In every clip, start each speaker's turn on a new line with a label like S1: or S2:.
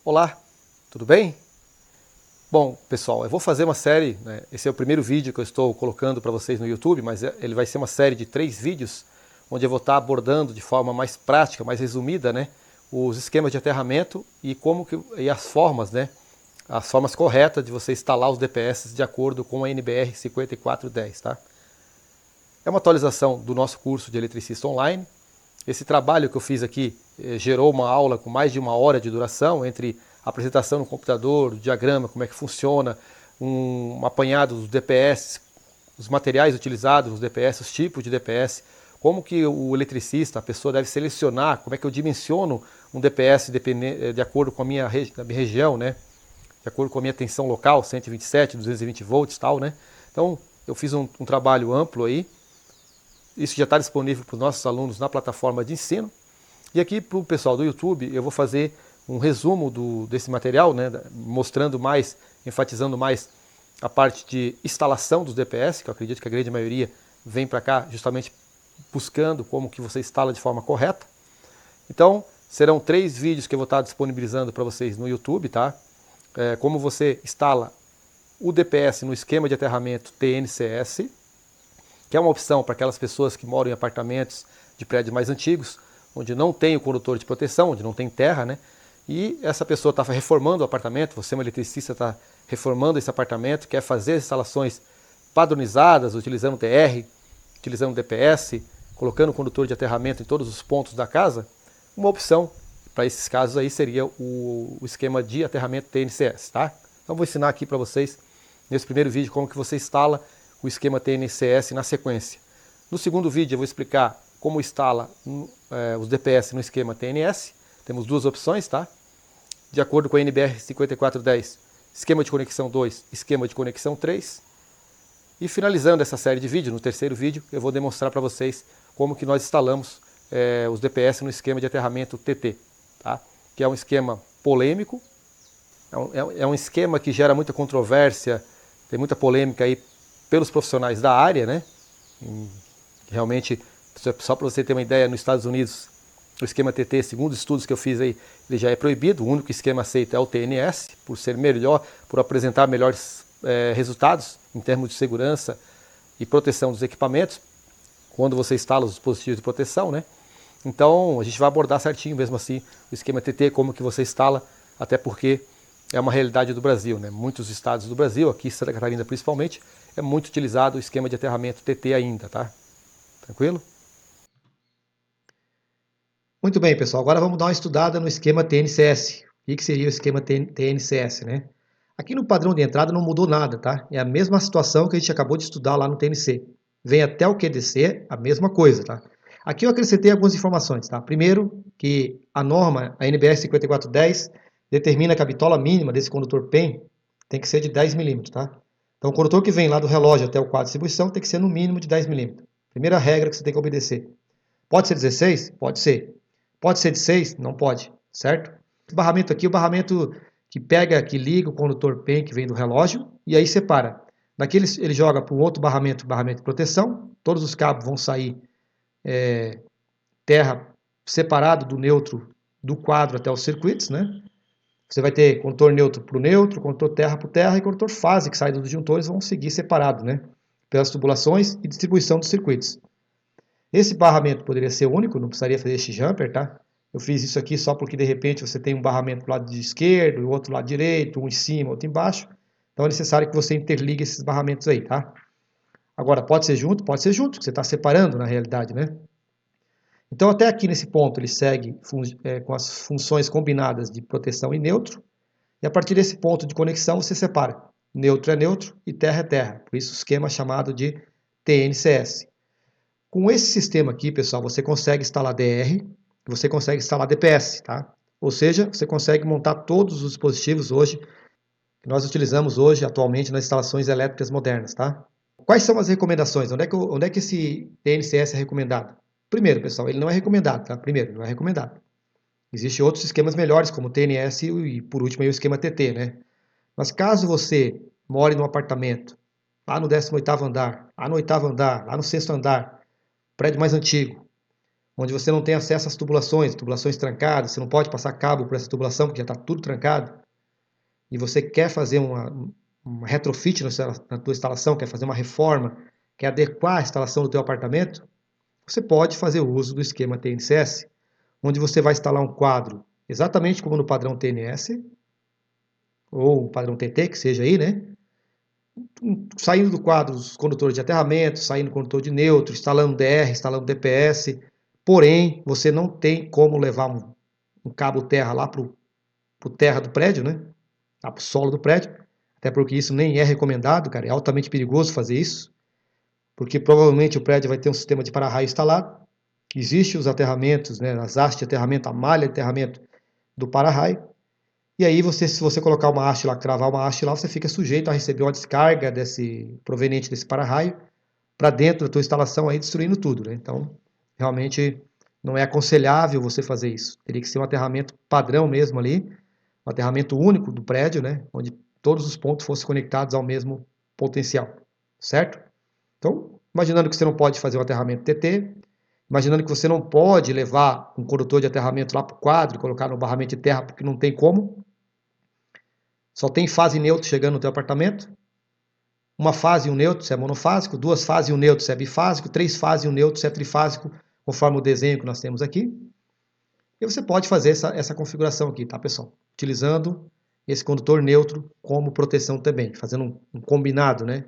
S1: Olá, tudo bem? Bom, pessoal, eu vou fazer uma série, né? Esse é o primeiro vídeo que eu estou colocando para vocês no YouTube, mas ele vai ser uma série de 3 vídeos, onde eu vou estar abordando de forma mais prática, mais resumida, né, os esquemas de aterramento e e as formas, né, as formas corretas de você instalar os DPS de acordo com a NBR 5410, tá? É uma atualização do nosso curso de eletricista online. Esse trabalho que eu fiz aqui gerou uma aula com mais de 1 hora de duração, entre a apresentação no computador, o diagrama, como é que funciona, um apanhado dos DPS, os materiais utilizados nos DPS, os tipos de DPS, como que o eletricista, a pessoa deve selecionar, como é que eu dimensiono um DPS de acordo com a minha região, né? De acordo com a minha tensão local, 127, 220 volts e tal, né? Então, eu fiz um trabalho amplo aí. Isso já está disponível para os nossos alunos na plataforma de ensino. E aqui para o pessoal do YouTube eu vou fazer um resumo desse material, né, mostrando mais, enfatizando mais a parte de instalação dos DPS, que eu acredito que a grande maioria vem para cá justamente buscando como que você instala de forma correta. Então, serão 3 vídeos que eu vou estar disponibilizando para vocês no YouTube, tá? Como você instala o DPS no esquema de aterramento TNCS, que é uma opção para aquelas pessoas que moram em apartamentos de prédios mais antigos, onde não tem o condutor de proteção, onde não tem terra, né? E essa pessoa está reformando o apartamento, você é um eletricista, está reformando esse apartamento, quer fazer instalações padronizadas, utilizando TR, utilizando DPS, colocando o condutor de aterramento em todos os pontos da casa, uma opção para esses casos aí seria o esquema de aterramento TNCS, tá? Então vou ensinar aqui para vocês, nesse primeiro vídeo, como que você instala o esquema TNCS na sequência. No segundo vídeo eu vou explicar como instala os DPS no esquema TNS. Temos 2 opções, tá? De acordo com a NBR 5410, esquema de conexão 2, esquema de conexão 3. E finalizando essa série de vídeos, no terceiro vídeo, eu vou demonstrar para vocês como que nós instalamos os DPS no esquema de aterramento TT, tá? Que é um esquema polêmico, é um esquema que gera muita controvérsia, tem muita polêmica aí pelos profissionais da área, né? Realmente, só para você ter uma ideia, nos Estados Unidos, o esquema TT, segundo estudos que eu fiz aí, ele já é proibido. O único esquema aceito é o TNS, por ser melhor, por apresentar melhores resultados em termos de segurança e proteção dos equipamentos, quando você instala os dispositivos de proteção, né? Então, a gente vai abordar certinho mesmo assim o esquema TT, como que você instala, até porque é uma realidade do Brasil, né? Muitos estados do Brasil, aqui em Santa Catarina principalmente, é muito utilizado o esquema de aterramento TT ainda, tá? Tranquilo?
S2: Muito bem, pessoal. Agora vamos dar uma estudada no esquema TNCS. O que seria o esquema TNCS, né? Aqui no padrão de entrada não mudou nada, tá? É a mesma situação que a gente acabou de estudar lá no TNC. Vem até o QDC, a mesma coisa, tá? Aqui eu acrescentei algumas informações, tá? Primeiro, que a norma, a NBR 5410, determina que a bitola mínima desse condutor PEM tem que ser de 10 milímetros, tá? Então, o condutor que vem lá do relógio até o quadro de distribuição tem que ser no mínimo de 10 milímetros. Primeira regra que você tem que obedecer. Pode ser 16? Pode ser. Pode ser de 6? Não pode, certo? Esse barramento aqui é o barramento que pega, que liga o condutor PEN que vem do relógio e aí separa. Daqui ele joga para um outro barramento, barramento de proteção, todos os cabos vão sair terra separado do neutro do quadro até os circuitos, né? Você vai ter condutor neutro, condutor terra para terra e condutor fase que sai dos disjuntores vão seguir separados, né? Pelas tubulações e distribuição dos circuitos. Esse barramento poderia ser único, não precisaria fazer este jumper, tá? Eu fiz isso aqui só porque de repente você tem um barramento do lado esquerdo, o outro lado direito, um em cima, outro embaixo. Então é necessário que você interligue esses barramentos aí, tá? Agora, pode ser junto? Pode ser junto, que você está separando na realidade, né? Então até aqui nesse ponto ele segue com as funções combinadas de proteção e neutro. E a partir desse ponto de conexão você separa. Neutro é neutro e terra é terra. Por isso o esquema chamado de TNCS. Com esse sistema aqui, pessoal, você consegue instalar DR, você consegue instalar DPS, tá? Ou seja, você consegue montar todos os dispositivos hoje que nós utilizamos hoje atualmente nas instalações elétricas modernas, tá? Quais são as recomendações? Onde é que esse TNCS é recomendado? Primeiro, pessoal, ele não é recomendado, tá? Primeiro, não é recomendado. Existem outros esquemas melhores, como o TNS e, por último, aí, o esquema TT, né? Mas caso você more num apartamento, lá no 18º andar, lá no 8º andar, lá no 6º andar, prédio mais antigo, onde você não tem acesso às tubulações trancadas, você não pode passar cabo por essa tubulação, porque já está tudo trancado, e você quer fazer uma retrofit na tua instalação, quer fazer uma reforma, quer adequar a instalação do teu apartamento, você pode fazer o uso do esquema TNCS, onde você vai instalar um quadro exatamente como no padrão TNS, ou padrão TT, que seja aí, né? Saindo do quadro os condutores de aterramento, saindo do condutor de neutro, instalando DR, instalando DPS, porém, você não tem como levar um cabo terra lá para o terra do prédio, né? Lá para o solo do prédio, até porque isso nem é recomendado, cara, é altamente perigoso fazer isso, porque provavelmente o prédio vai ter um sistema de para-raio instalado, existem os aterramentos, né, as hastes de aterramento, a malha de aterramento do para-raio, e aí se você colocar uma haste lá, cravar uma haste lá, você fica sujeito a receber uma descarga proveniente desse para-raio para dentro da tua instalação aí, destruindo tudo, né? Então, realmente não é aconselhável você fazer isso. Teria que ser um aterramento padrão mesmo ali, um aterramento único do prédio, né? Onde todos os pontos fossem conectados ao mesmo potencial, certo? Então, imaginando que você não pode fazer um aterramento TT, imaginando que você não pode levar um condutor de aterramento lá para o quadro e colocar no barramento de terra, porque não tem como, só tem fase neutro chegando no teu apartamento, uma fase e um neutro se é monofásico, duas fases e um neutro se é bifásico, três fases e um neutro se é trifásico, conforme o desenho que nós temos aqui. E você pode fazer essa configuração aqui, tá, pessoal? Utilizando esse condutor neutro como proteção também, fazendo um combinado, né?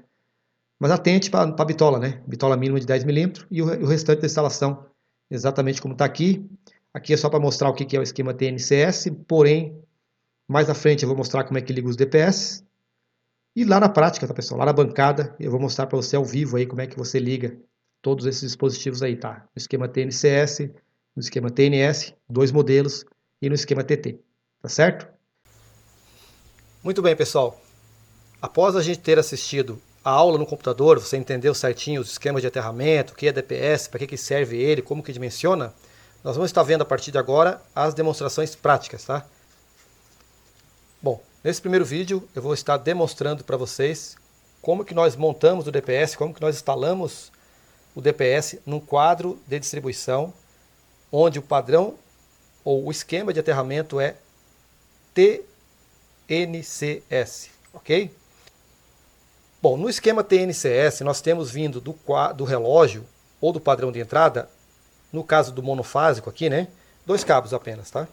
S2: Mas atente para a bitola, né? Bitola mínima de 10 milímetros e o restante da instalação exatamente como está aqui. Aqui é só para mostrar o que é o esquema TNCS, porém, mais à frente eu vou mostrar como é que liga os DPS. E lá na prática, tá, pessoal? Lá na bancada, eu vou mostrar para você ao vivo aí como é que você liga todos esses dispositivos aí, tá? No esquema TNCS, no esquema TNS, dois modelos, e no esquema TT, tá certo?
S1: Muito bem, pessoal. Após a gente ter assistido a aula no computador, você entendeu certinho os esquemas de aterramento, o que é DPS, para que serve ele, como que dimensiona, nós vamos estar vendo a partir de agora as demonstrações práticas, tá? Bom, nesse primeiro vídeo eu vou estar demonstrando para vocês como que nós montamos o DPS, como que nós instalamos o DPS num quadro de distribuição onde o padrão ou o esquema de aterramento é TNCS, ok? Bom, no esquema TNCS nós temos vindo do relógio ou do padrão de entrada, no caso do monofásico aqui, né? Dois cabos apenas, tá?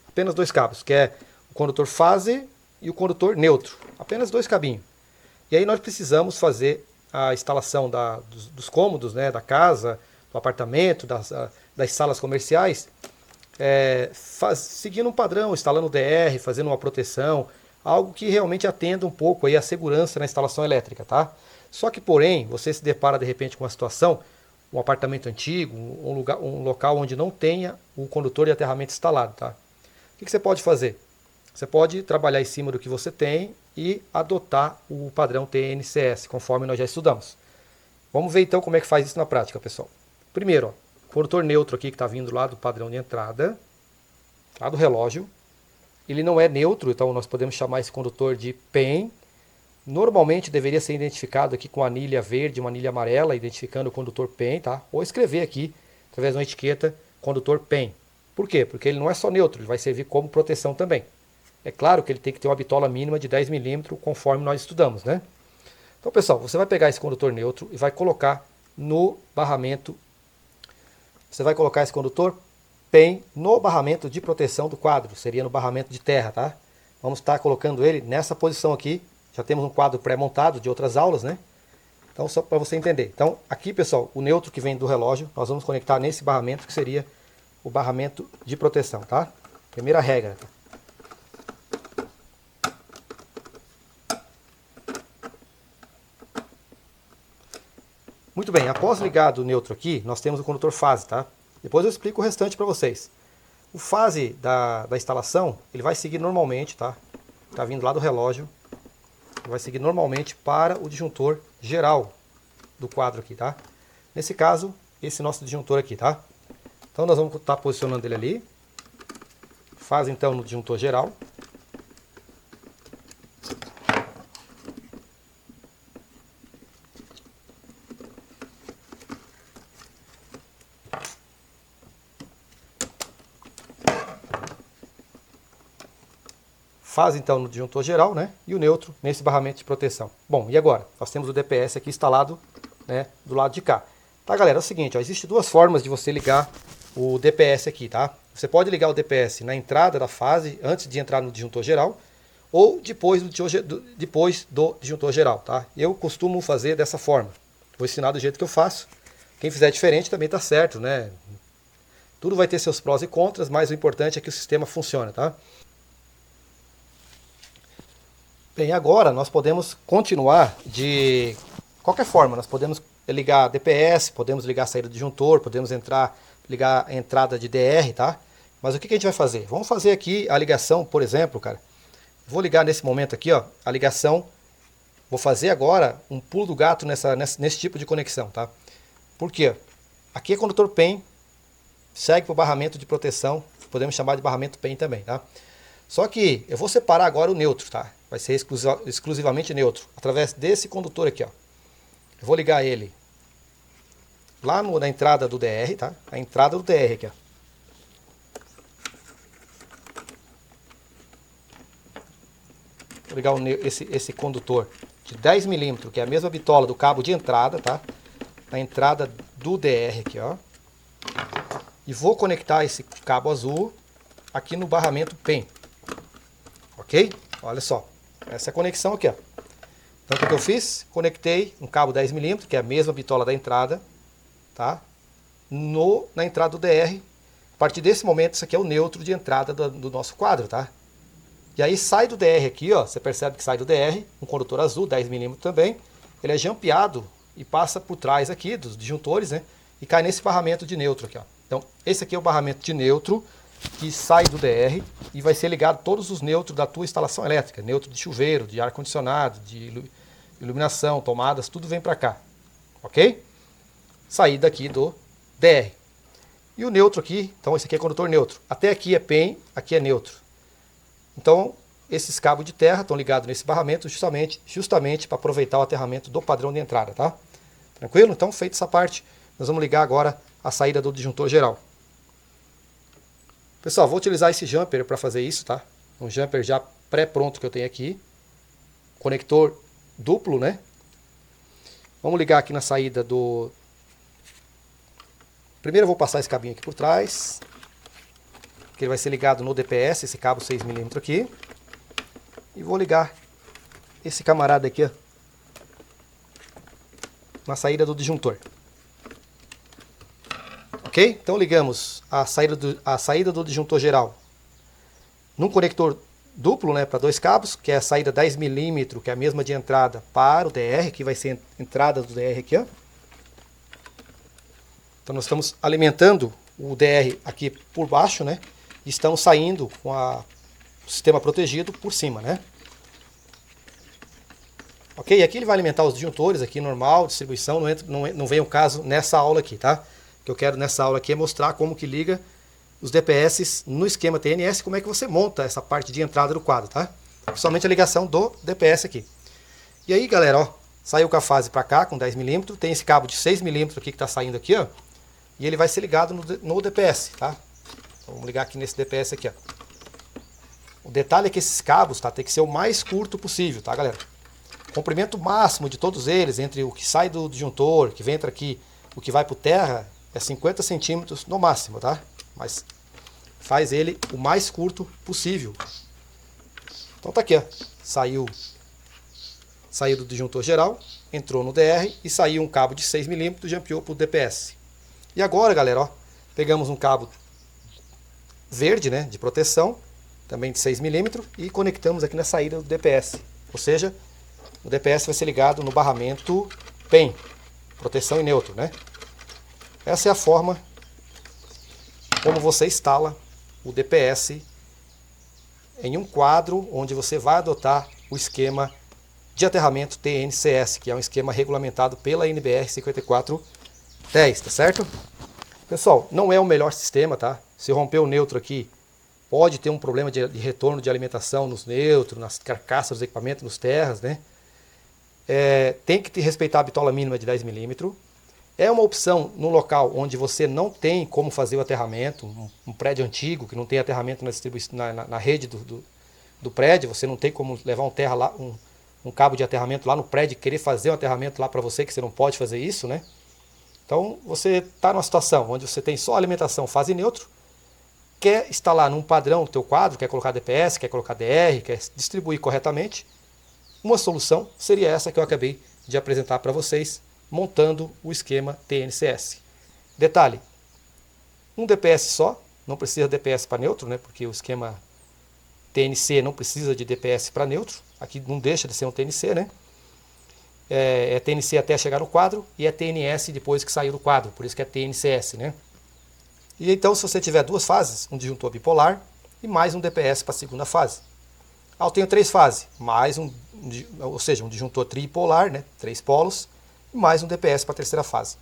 S1: Apenas dois cabos, que é o condutor fase e o condutor neutro. Apenas dois cabinhos. E aí nós precisamos fazer a instalação dos cômodos, né, da casa, do apartamento, das salas comerciais, seguindo um padrão, instalando DR, fazendo uma proteção, algo que realmente atenda um pouco aí a segurança na instalação elétrica, tá? Só que, porém, você se depara de repente com uma situação, um apartamento antigo, um local onde não tenha o condutor de aterramento instalado, tá? O que você pode fazer? Você pode trabalhar em cima do que você tem e adotar o padrão TNCS, conforme nós já estudamos. Vamos ver então como é que faz isso na prática, pessoal. Primeiro, ó, condutor neutro aqui que está vindo lá do padrão de entrada, lá do relógio. Ele não é neutro, então nós podemos chamar esse condutor de PEN. Normalmente deveria ser identificado aqui com anilha verde, uma anilha amarela, identificando o condutor PEN, tá? Ou escrever aqui, através de uma etiqueta, condutor PEN. Por quê? Porque ele não é só neutro, ele vai servir como proteção também. É claro que ele tem que ter uma bitola mínima de 10 milímetros, conforme nós estudamos, né? Então, pessoal, você vai pegar esse condutor neutro e vai colocar no barramento. Você vai colocar esse condutor PEN no barramento de proteção do quadro, seria no barramento de terra, tá? Vamos estar colocando ele nessa posição aqui. Já temos um quadro pré-montado de outras aulas, né? Então, só para você entender. Então, aqui, pessoal, o neutro que vem do relógio, nós vamos conectar nesse barramento, que seria o barramento de proteção, tá? Primeira regra. Muito bem, após ligado o neutro aqui, nós temos o condutor fase, tá? Depois eu explico o restante para vocês. O fase da instalação, ele vai seguir normalmente, tá? Tá vindo lá do relógio. Ele vai seguir normalmente para o disjuntor geral do quadro aqui, tá? Nesse caso, esse nosso disjuntor aqui, tá? Então nós vamos estar posicionando ele ali. Fase então no disjuntor geral. fase então no disjuntor geral, né? E o neutro nesse barramento de proteção. Bom, e agora? Nós temos o DPS aqui instalado, né, do lado de cá. Tá, galera? É o seguinte, ó, existem duas formas de você ligar o DPS aqui, tá? Você pode ligar o DPS na entrada da fase, antes de entrar no disjuntor geral, ou depois do disjuntor geral, tá? Eu costumo fazer dessa forma. Vou ensinar do jeito que eu faço. Quem fizer diferente também tá certo, né? Tudo vai ter seus prós e contras, mas o importante é que o sistema funcione, tá? Bem, agora nós podemos continuar de qualquer forma. Nós podemos ligar DPS, podemos ligar a saída do disjuntor, podemos ligar a entrada de DR, tá? Mas o que a gente vai fazer? Vamos fazer aqui a ligação, por exemplo, cara. Vou ligar nesse momento aqui, ó, a ligação. Vou fazer agora um pulo do gato nesse tipo de conexão, tá? Por quê? Aqui é condutor PEN, segue para o barramento de proteção, podemos chamar de barramento PEN também, tá? Só que eu vou separar agora o neutro, tá? Vai ser exclusivamente neutro, através desse condutor aqui, ó. Eu vou ligar ele lá na entrada do DR, tá? A entrada do DR aqui, ó. Vou ligar esse condutor de 10 milímetros, que é a mesma bitola do cabo de entrada, tá? A entrada do DR aqui, ó. E vou conectar esse cabo azul aqui no barramento PEN. Ok? Olha só. Essa é a conexão aqui, ó. Então o que eu fiz? Conectei um cabo 10 milímetros, que é a mesma bitola da entrada, tá? Na entrada do DR. A partir desse momento, isso aqui é o neutro de entrada do nosso quadro, tá? E aí sai do DR aqui, ó. Você percebe que sai do DR, um condutor azul, 10 milímetros também. Ele é jampeado e passa por trás aqui dos disjuntores, né? E cai nesse barramento de neutro aqui, ó. Então, esse aqui é o barramento de neutro que sai do DR e vai ser ligado todos os neutros da tua instalação elétrica. Neutro de chuveiro, de ar-condicionado, de iluminação, tomadas, tudo vem para cá. Ok? Saída aqui do DR. E o neutro aqui, então esse aqui é condutor neutro. Até aqui é PEN, aqui é neutro. Então, esses cabos de terra estão ligados nesse barramento justamente para aproveitar o aterramento do padrão de entrada, tá? Tranquilo? Então, feita essa parte, nós vamos ligar agora a saída do disjuntor geral. Pessoal, vou utilizar esse jumper para fazer isso, tá? Um jumper já pré-pronto que eu tenho aqui. Conector duplo, né? Vamos ligar aqui na saída do... Primeiro eu vou passar esse cabinho aqui por trás, que ele vai ser ligado no DPS, esse cabo 6mm aqui. E vou ligar esse camarada aqui, ó, na saída do disjuntor. Ok? Então ligamos a saída do disjuntor geral num conector duplo, né, para dois cabos, que é a saída 10mm, que é a mesma de entrada para o DR, que vai ser a entrada do DR aqui, ó. Então nós estamos alimentando o DR aqui por baixo, né, e estamos saindo com o sistema protegido por cima, né. Ok? E aqui ele vai alimentar os disjuntores aqui normal, distribuição, não vem o caso nessa aula aqui, tá? O que eu quero nessa aula aqui é mostrar como que liga os DPS no esquema TNS, como é que você monta essa parte de entrada do quadro, tá? Principalmente a ligação do DPS aqui. E aí, galera, ó, saiu com a fase para cá, com 10mm, tem esse cabo de 6mm aqui que está saindo aqui, ó, e ele vai ser ligado no DPS, tá? Então, vamos ligar aqui nesse DPS aqui, ó. O detalhe é que esses cabos, tá, tem que ser o mais curto possível, tá, galera? O comprimento máximo de todos eles, entre o que sai do disjuntor, que entra aqui, o que vai para o terra, é 50 centímetros no máximo, tá? Mas faz ele o mais curto possível. Então tá aqui, ó. Saiu do disjuntor geral, entrou no DR e saiu um cabo de 6mm e jampeou para o DPS. E agora, galera, ó, pegamos um cabo verde, né, de proteção, também de 6mm, e conectamos aqui na saída do DPS. Ou seja, o DPS vai ser ligado no barramento PEN, proteção e neutro, né? Essa é a forma como você instala o DPS em um quadro onde você vai adotar o esquema de aterramento TNCS, que é um esquema regulamentado pela NBR 5410, tá certo? Pessoal, não é o melhor sistema, tá? Se romper o neutro aqui, pode ter um problema de retorno de alimentação nos neutros, nas carcaças dos equipamentos, nos terras, né? Tem que respeitar a bitola mínima de 10mm. É uma opção no local onde você não tem como fazer o aterramento, um prédio antigo que não tem aterramento na rede do prédio, você não tem como levar um cabo de aterramento lá no prédio e querer fazer um aterramento lá para você, que você não pode fazer isso, né? Então você está numa situação onde você tem só alimentação fase neutro, quer instalar num padrão o teu quadro, quer colocar DPS, quer colocar DR, quer distribuir corretamente, uma solução seria essa que eu acabei de apresentar para vocês, montando o esquema TNCS. Detalhe, um DPS só, não precisa de DPS para neutro, né? Porque o esquema TNC não precisa de DPS para neutro, aqui não deixa de ser um TNC, né? É TNC até chegar no quadro e é TNS depois que saiu do quadro, por isso que é TNCS, né? E então, se você tiver duas fases, um disjuntor bipolar e mais um DPS para a segunda fase. Eu tenho 3 fases, mais ou seja, um disjuntor tripolar, né? 3 polos, e mais um DPS para a terceira fase.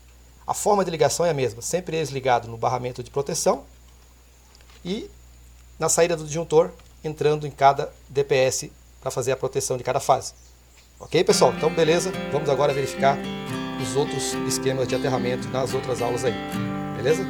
S1: A forma de ligação é a mesma, sempre eles ligados no barramento de proteção e na saída do disjuntor entrando em cada DPS para fazer a proteção de cada fase. Ok, pessoal? Então, beleza. Vamos agora verificar os outros esquemas de aterramento nas outras aulas aí. Beleza?